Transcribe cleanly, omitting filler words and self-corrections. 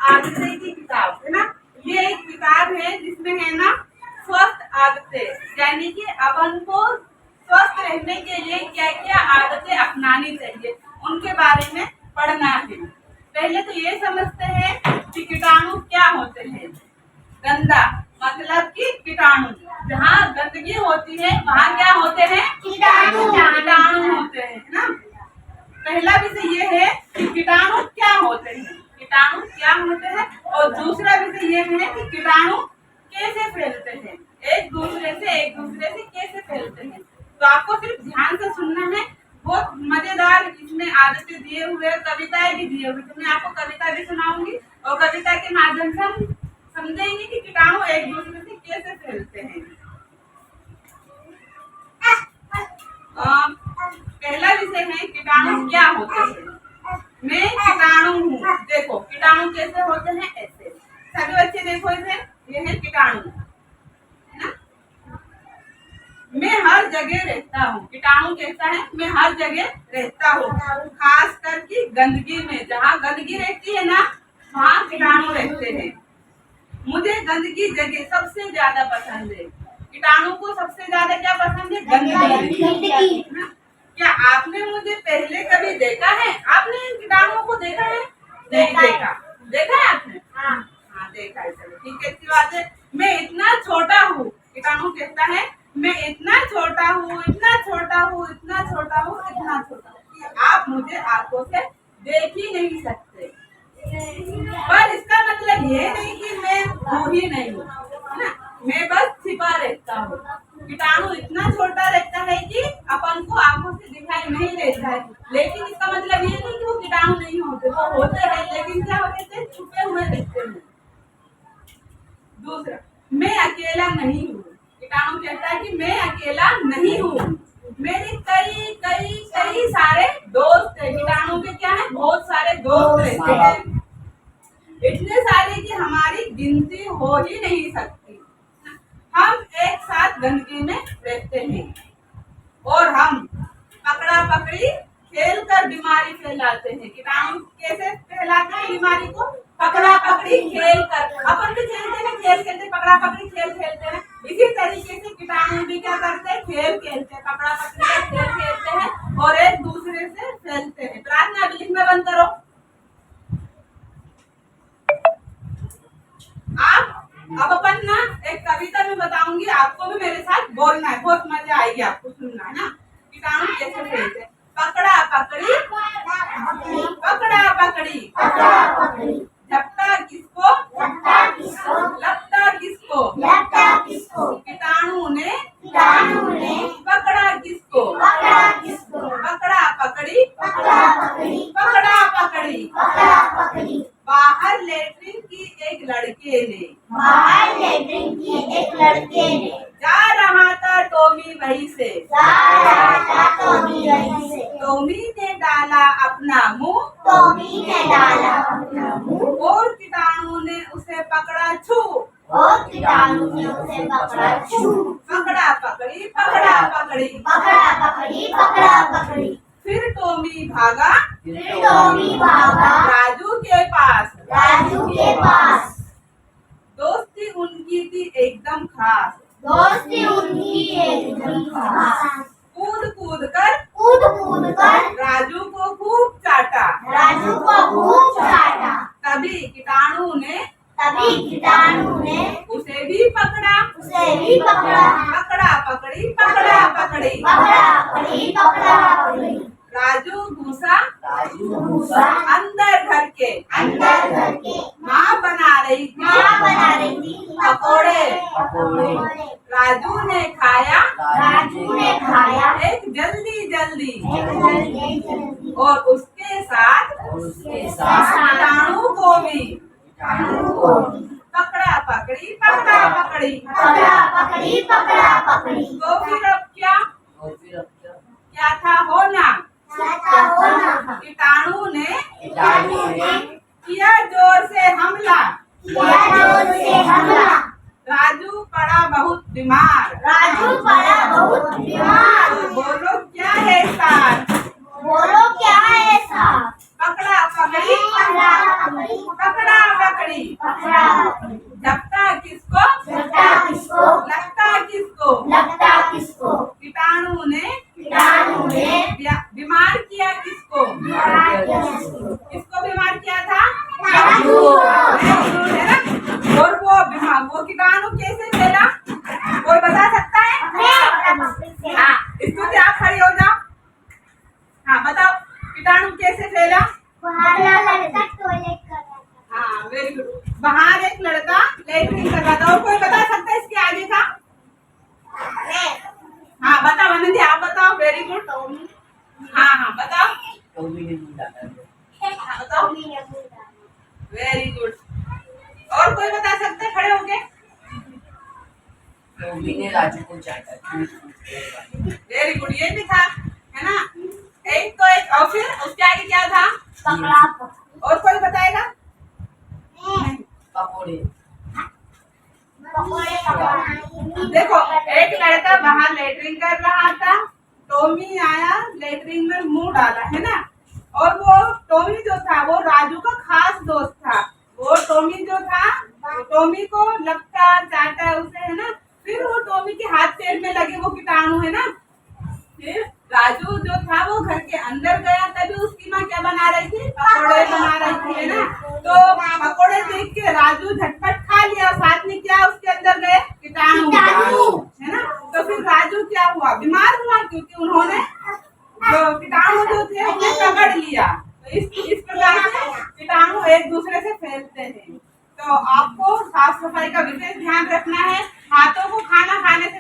आदतें की किताब है ना। ये एक किताब है जिसमें है ना स्वस्थ आदतें, यानी कि अपन को स्वस्थ रहने के लिए क्या क्या आदतें अपनानी चाहिए उनके बारे में पढ़ना है। पहले तो ये समझते हैं कि कीटाणु क्या होते हैं। गंदा मतलब कि कीटाणु, जहाँ गंदगी होती है वहाँ क्या होते हैं, कीटाणु होते हैं ना। पहला विषय ये है कि कीटाणु क्या होते हैं, कीटाणु क्या होते हैं, और दूसरा विषय ये है कि कीटाणु कैसे फैलते हैं, एक दूसरे से कैसे फैलते हैं। तो आपको सिर्फ ध्यान से सुनना है। बहुत मजेदार इसमें आदतें दिए हुए, कविताएं भी दिए हुए। तो मैं आपको कविता भी सुनाऊंगी और कविता के माध्यम से हम समझेंगे कि कीटाणु एक दूसरे से कैसे फैलते हैं। पहला विषय है कीटाणु क्या होते हैं। मैं कीटाणु हूँ। देखो कीटाणु कैसे होते हैं, ऐसे। सभी बच्चे देखो इसे, ये है कीटाणु है ना। मैं हर जगह रहता हूँ। कीटाणु कैसा है, मैं हर जगह रहता हूँ, खास करके गंदगी में। जहाँ गंदगी रहती है ना वहाँ कीटाणु रहते हैं। मुझे गंदगी जगह सबसे ज्यादा पसंद है। कीटाणु को सबसे ज्यादा क्या पसंद है, गंदगी। क्या आपने मुझे पहले कभी देखा है, आपने इन कीटाणुओं को देखा है, नहीं देखा, देखा है आपने, हाँ देखा है। चलो ठीक है, अच्छी बात है। मैं इतना छोटा हूँ, कीटाणु कहता है मैं इतना छोटा हूँ, इतना छोटा हूँ, इतना छोटा हूँ, इतना छोटा हूँ, आप मुझे आंखों से देख ही नहीं सकते। पर इसका मतलब ये नहीं कि मैं हूँ ही नहीं हूँ, है ना। मैं बस छिपा रहता हूँ। कीटाणु इतना छोटा रहता है कि अपन को आंखों से दिखाई नहीं देता है, लेकिन इसका मतलब ये नहीं कि वो कीटाणु नहीं होते, वो होते हैं, लेकिन क्या होते हैं, छुपे हुए रहते हैं। दूसरा, मैं अकेला नहीं हूँ। कीटाणु कहता है कि मैं अकेला नहीं हूँ, मेरे कई कई कई सारे दोस्त हैं। कीटाणु के क्या है, बहुत सारे दोस्त रहते हैं, इतने सारे कि हमारी गिनती हो ही नहीं सकती। हम एक साथ गंदगी में रहते हैं और हम पकड़ा पकड़ी खेल कर बीमारी फैलाते हैं। कीटाणु कैसे फैलाते हैं बीमारी को, पकड़ा पकड़ी खेल कर। अपन भी खेलते हैं, खेल खेलते, पकड़ा पकड़ी खेल खेलते हैं। इसी तरीके से कीटाणु भी क्या करते हैं, खेल खेलते हैं, पकड़ा पकड़ी का खेल खेलते हैं और एक दूसरे से फैलते हैं। प्रार्थना अभी लिखना बंद करो। आप अब अपन ना एक कविता में बताऊंगी, आपको भी मेरे साथ बोलना है, बहुत मजा आएगी आपको सुनना है ना। कीटाणु कैसे फैलते हैं, पकड़ा पकड़ी पकड़ा पकड़ी झपटा किसको लगता किसको, कीटाणु ने पकड़ा किसको, पकड़ा पकड़ी पकड़ा पकड़ी। बाहर लेटरिन की एक लड़के ने जा रहा था टॉमी वहीं से, टॉमी ने डाला अपना मुंह और कीटाणु ने उसे पकड़ा छू, पकड़ा पकड़ी फिर टॉमी भागा राजू के पास, दोस्ती उनकी थी एकदम खास, कूद कूद कर राजू को खूब चाटा, तभी कीटाणु ने उसे भी पकड़ा, पकड़ा पकड़ी राजू घुसा अंदर घर के, माँ बना रही थी पकोड़े, राजू ने खाया एक जल्दी और उसके साथ कीटाणु को भी पकड़ा पकड़ी तो फिर अब क्या था होना, कीटाणु ने किया जोर से हमला, राजू पड़ा बहुत बीमार, बोलो क्या है सार, पकड़ा पकड़ी, पकड़ा पकड़ी, झपटा किसको, लगता किसको, कीटाणु ने बीमार किया किसको, किसको बीमार किया था, है ना। और वो कीटाणु कैसे फैला, कोई बता सकता है? हाँ, स्तुति आप खड़ी हो जाओ। हाँ बताओ, कीटाणु कैसे फैला? हाँ वेरी गुड। बाहर एक लड़का लेटरिन कर रहा था। और कोई बता सकता है इसके आगे का? हाँ बताओ आनंदी, आप बताओ। Very good. हाँ हाँ बताओ। हाँ बताओ। Very good. और कोई बता सकते हैं खड़े होके? राजू को चाटा। वेरी गुड, ये भी था, है ना। एक तो एक, और फिर उसके आगे क्या था? और कोई बताएगा? पकोड़े। देखो, एक लड़का बाहर लेटरिन कर रहा था, टॉमी आया लेटरिन में मुंह डाला, है ना। और वो टॉमी जो था वो राजू का खास दोस्त था। वो टॉमी जो था, टॉमी को लगता चाटा उसे, है ना। फिर वो टॉमी के हाथ पैर में लगे वो कीटाणु, है ना। फिर राजू जो था वो घर के अंदर गया, तभी उसकी माँ क्या बना रही थी, पकोड़े बना रही थी, है ना। तो पकोड़े देख के राजू झटपट खा लिया, साथ में क्या उसके अंदर गए, कीटाणु, है ना। तो फिर राजू क्या हुआ, बीमार हुआ, क्योंकि उन्होंने जो कीटाणु जो थे उन्हें पकड़ लिया। तो इस प्रकार से कीटाणु एक दूसरे से फैलते हैं। तो आपको साफ सफाई का विशेष ध्यान रखना है। हाथों को खाना खाने से